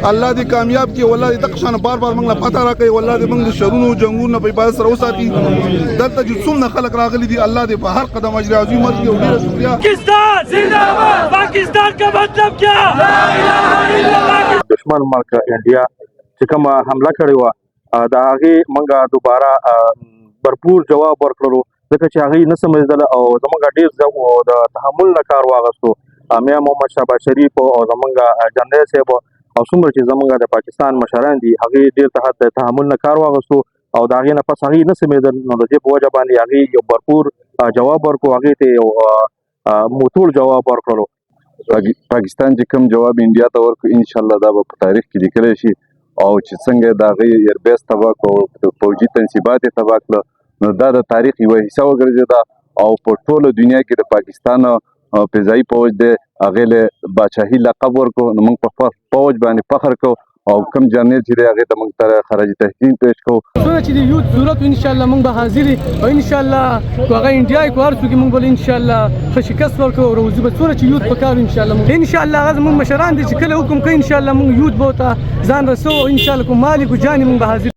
الله دې کامیاب کړي، والله دې دغه شان بار بار موږ له فتح راکړي، والله دې موږ د شرونو جنګونو په حفاظت سره وساتي. دلته چې څومره خلک راغلي دي، الله دې په هر قدم اجر عظیم ورکړي. او ډېره شکریہ. پاکستان زندہ باد. پاکستان کا مطلب کیا؟ لا الہ الا اللہ. دشمن ملک انډیا چې کوم حمله کړې وه د هغې موږ دوباره بھرپور جواب ورکړلو، ځکه چې هغې نه سمجېدله او زموږ ډېر د تحمل نه کار واخیستو. میا محمد شهباز شریف او زموږ جنرال صاحب او څومره چې زموږ د پاکستان مشران دي، هغې ډېر د تحمل نه کار واخیستو او د هغې نه پس هغې نه سمېدل. نو د دې په وجه باندې هغې یو بھرپور جواب ورکړو، هغې ته یو موتوړ جواب ورکړلو. پاکستان چې کوم جواب انډیا ته ورکړو، انشاءالله دا به په تاریخ کې لیکلی شي. او چې څنګه د هغې ایربیس تباه کړو، فوجي تنصیبات یې تباه کړه، نو دا د تاریخ یوه حصه وګرځېده او په ټوله دنیا کې د پاکستان فضایي فوج دی هغې له باچاهي لقب ورکړو. نو موږ په فوج باندې فخر کوو او کوم جرنیل چې دی هغې ته موږ ته خراج تحسین پیش کوو. څومره چې د یوت ضرورت وي انشاءالله موږ به حاضر یو او انشاءالله که هغه انډیا وي که هر څوک موږ به انشاءالله ښه شکست ورکوو او روزي به څومره چې یوت پکار وي انشاءالله انشاءالله هغه زموږ مشران دي چې کله حکم کوي انشاءالله موږ یوت به ورته ځان رسوو. انشاءالله کوم مال یې کو جان یې موږ به حاضر